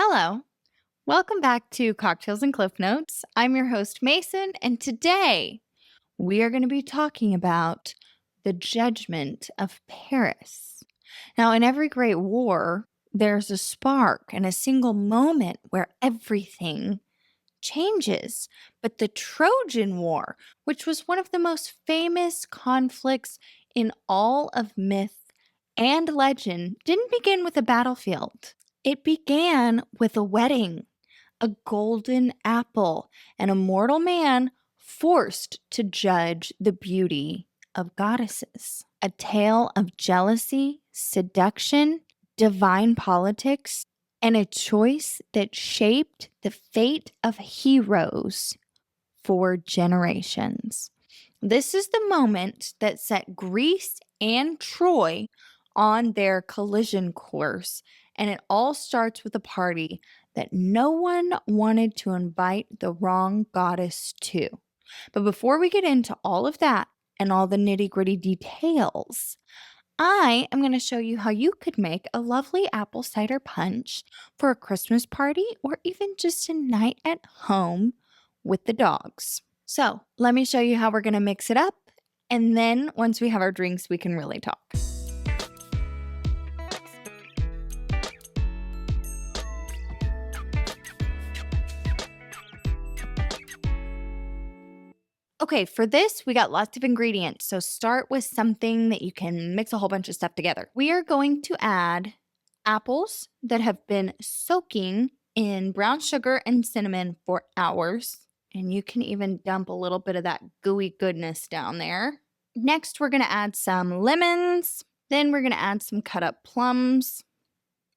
Hello. Welcome back to Cocktails and Cliff Notes. I'm your host, Mayson, and today we are going to be talking about the judgment of Paris. Now, in every great war, there's a spark and a single moment where everything changes. But the Trojan War, which was one of the most famous conflicts in all of myth and legend, didn't begin with a battlefield. It began with a wedding, a golden apple, and a mortal man forced to judge the beauty of goddesses. A tale of jealousy, seduction, divine politics, and a choice that shaped the fate of heroes for generations. This is the moment that set Greece and Troy on their collision course, and it all starts with a party that no one wanted to invite the wrong goddess to. But before we get into all of that and all the nitty-gritty details, I am going to show you how you could make a lovely apple cider punch for a Christmas party or even just a night at home with the dogs. So let me show you how we're going to mix it up. And then once we have our drinks, we can really talk. Okay, for this, we got lots of ingredients. So start with something that you can mix a whole bunch of stuff together. We are going to add apples that have been soaking in brown sugar and cinnamon for hours. And you can even dump a little bit of that gooey goodness down there. Next, we're going to add some lemons. Then we're going to add some cut up plums.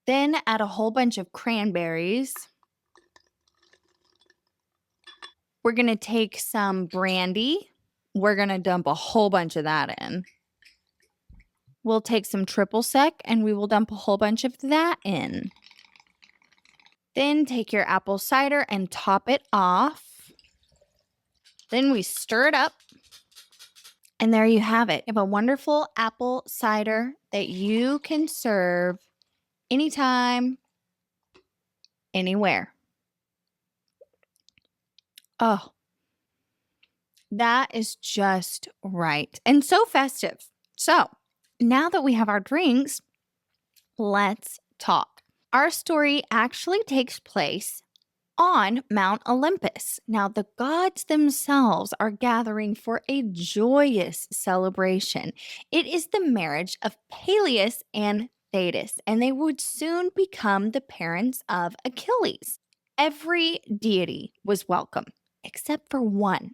Then add a whole bunch of cranberries. We're going to take some brandy. We're going to dump a whole bunch of that in. We'll take some triple sec and we will dump a whole bunch of that in. Then take your apple cider and top it off. Then we stir it up. And there you have it. You have a wonderful apple cider that you can serve anytime, anywhere. Oh, that is just right. And so festive. So now that we have our drinks, let's talk. Our story actually takes place on Mount Olympus. Now, the gods themselves are gathering for a joyous celebration. It is the marriage of Peleus and Thetis, and they would soon become the parents of Achilles. Every deity was welcome, except for one.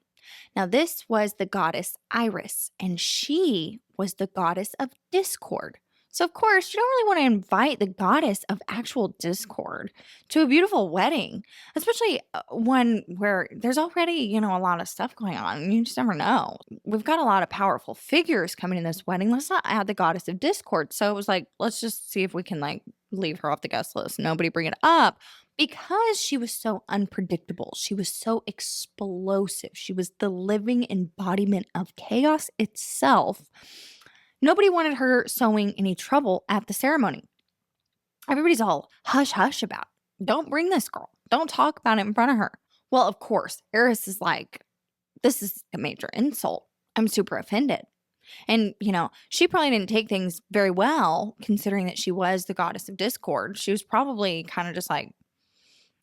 Now, this was the goddess Iris, and she was the goddess of discord. So, of course, you don't really want to invite the goddess of actual discord to a beautiful wedding, especially one where there's already, a lot of stuff going on. And you just never know. We've got a lot of powerful figures coming in this wedding. Let's not add the goddess of discord. So it was like, let's just see if we can leave her off the guest list. Nobody bring it up. Because she was so unpredictable, she was so explosive, she was the living embodiment of chaos itself. Nobody wanted her sowing any trouble at the ceremony. Everybody's all hush hush about it. Don't bring this girl. Don't talk about it in front of her. Well, of course, Eris is like, this is a major insult. I'm super offended. And, she probably didn't take things very well, considering that she was the goddess of discord. She was probably kind of just like,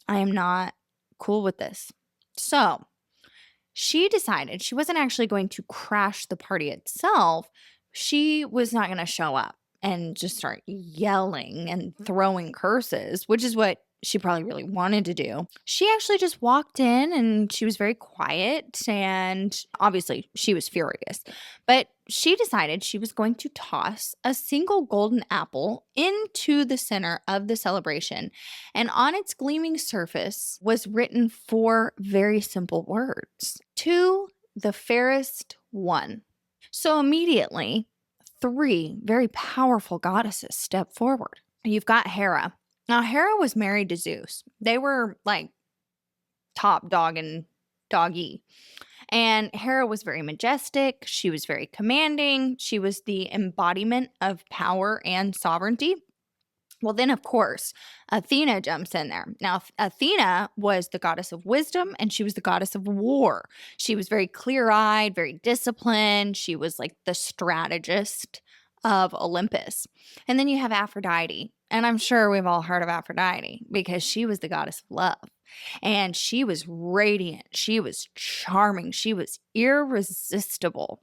I am not cool with this. So she decided she wasn't actually going to crash the party itself. She was not going to show up and just start yelling and throwing curses, which is what she probably really wanted to do. She actually just walked in and she was very quiet, and obviously she was furious. But she decided she was going to toss a single golden apple into the center of the celebration. And on its gleaming surface was written 4 very simple words: to the fairest one. So immediately, 3 very powerful goddesses step forward. You've got Hera. Now, Hera was married to Zeus. They were like top dog and doggy. And Hera was very majestic. She was very commanding. She was the embodiment of power and sovereignty. Well, then, of course, Athena jumps in there. Now, Athena was the goddess of wisdom and she was the goddess of war. She was very clear eyed, very disciplined. She was like the strategist of Olympus. And then you have Aphrodite. And I'm sure we've all heard of Aphrodite because she was the goddess of love. And she was radiant. She was charming. She was irresistible.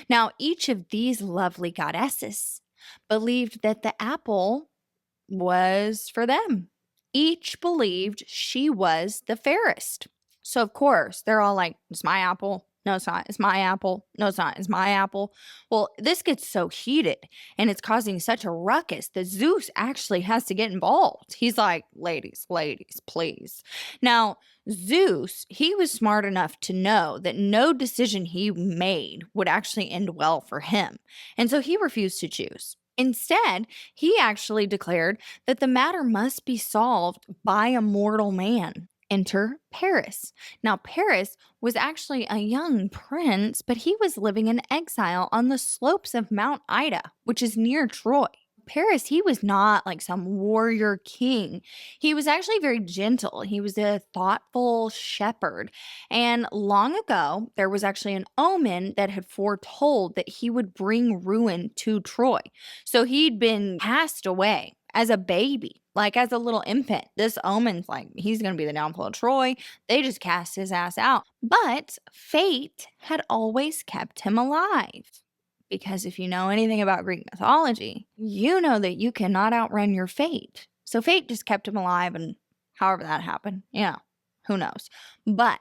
Now, each of these lovely goddesses believed that the apple was for them. Each believed she was the fairest. So, of course, they're all like, it's my apple. No, it's not. It's my apple. No, it's not. It's my apple. Well, this gets so heated and it's causing such a ruckus that Zeus actually has to get involved. He's like, ladies, please. Now, Zeus, he was smart enough to know that no decision he made would actually end well for him. And so he refused to choose. Instead, he actually declared that the matter must be solved by a mortal man. Enter Paris. Now, Paris was actually a young prince, but he was living in exile on the slopes of Mount Ida, which is near Troy. Paris, he was not like some warrior king. He was actually very gentle. He was a thoughtful shepherd. And long ago, there was actually an omen that had foretold that he would bring ruin to Troy. So he'd been passed away as a baby, like as a little infant. This omen's like, he's going to be the downfall of Troy. They just cast his ass out. But fate had always kept him alive. Because if you know anything about Greek mythology, you know that you cannot outrun your fate. So fate just kept him alive, and however that happened, who knows. But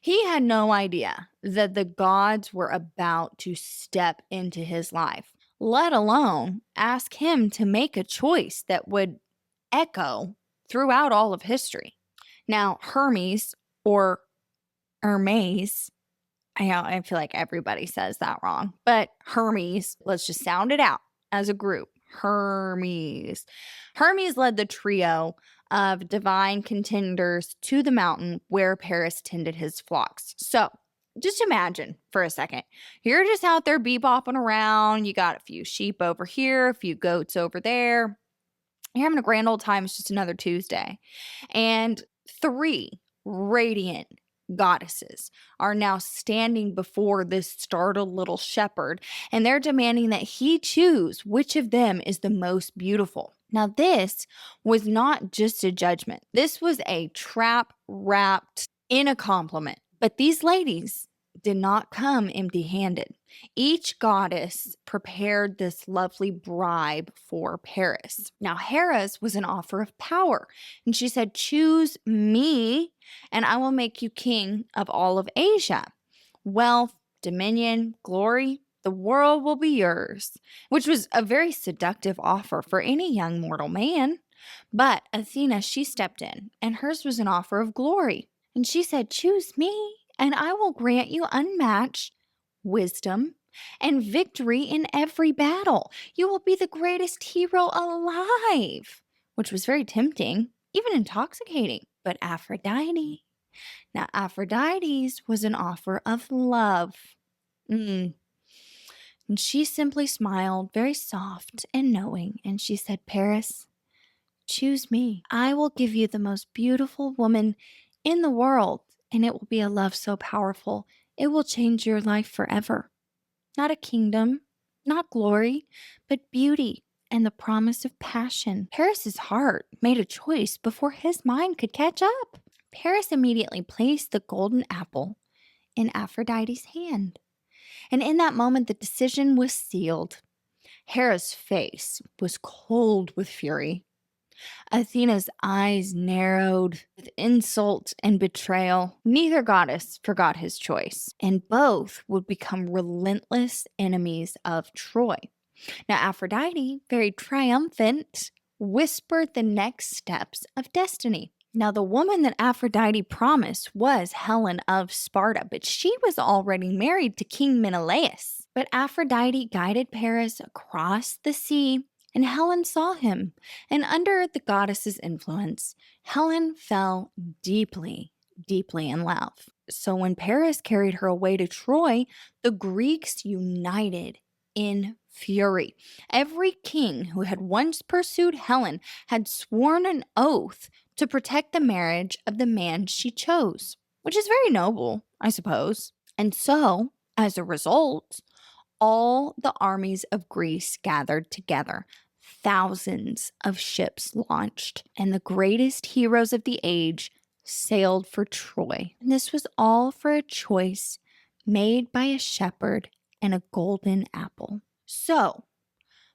he had no idea that the gods were about to step into his life, let alone ask him to make a choice that would echo throughout all of history. Now, Hermes or Hermes, I feel like everybody says that wrong, but Hermes, let's just sound it out as a group. Hermes. Hermes led the trio of divine contenders to the mountain where Paris tended his flocks. So just imagine for a second, you're just out there bebopping around. You got a few sheep over here, a few goats over there. You're having a grand old time. It's just another Tuesday. And 3 radiant goddesses are now standing before this startled little shepherd, and they're demanding that he choose which of them is the most beautiful. Now, this was not just a judgment. This was a trap wrapped in a compliment. But these ladies did not come empty-handed. Each goddess prepared this lovely bribe for Paris. Now, Hera's was an offer of power, and she said, choose me, and I will make you king of all of Asia. Wealth, dominion, glory, the world will be yours, which was a very seductive offer for any young mortal man. But Athena, she stepped in, and hers was an offer of glory. And she said, choose me, and I will grant you unmatched wisdom and victory in every battle. You will be the greatest hero alive, which was very tempting, even intoxicating. But Aphrodite, now Aphrodite's was an offer of love. And she simply smiled, very soft and knowing, and she said, Paris, choose me. I will give you the most beautiful woman in the world, and it will be a love so powerful, it will change your life forever. Not a kingdom, not glory, but beauty and the promise of passion. Paris's heart made a choice before his mind could catch up. Paris immediately placed the golden apple in Aphrodite's hand. And in that moment, the decision was sealed. Hera's face was cold with fury. Athena's eyes narrowed with insult and betrayal. Neither goddess forgot his choice, and both would become relentless enemies of Troy. Now, Aphrodite, very triumphant, whispered the next steps of destiny. Now, the woman that Aphrodite promised was Helen of Sparta, but she was already married to King Menelaus. But Aphrodite guided Paris across the sea, and Helen saw him. And under the goddess's influence, Helen fell deeply, deeply in love. So when Paris carried her away to Troy, the Greeks united in fury. Every king who had once pursued Helen had sworn an oath to protect the marriage of the man she chose, which is very noble, I suppose. And so, as a result, all the armies of Greece gathered together. Thousands of ships launched, and the greatest heroes of the age sailed for Troy. And this was all for a choice made by a shepherd and a golden apple. So,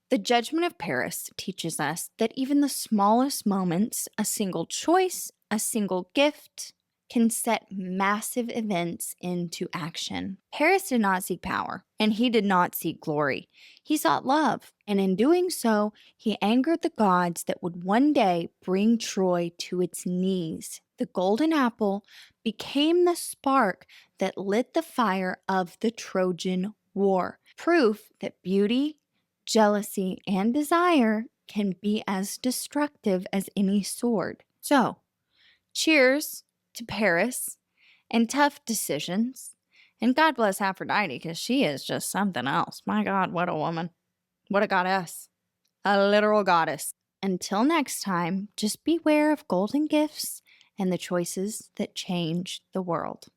the judgment of Paris teaches us that even the smallest moments, a single choice, a single gift, can set massive events into action. Paris did not seek power, and he did not seek glory. He sought love, and in doing so, he angered the gods that would one day bring Troy to its knees. The golden apple became the spark that lit the fire of the Trojan War, proof that beauty, jealousy, and desire can be as destructive as any sword. So, cheers to Paris and tough decisions. And God bless Aphrodite, because she is just something else. My God, what a woman. What a goddess. A literal goddess. Until next time, just beware of golden gifts and the choices that change the world.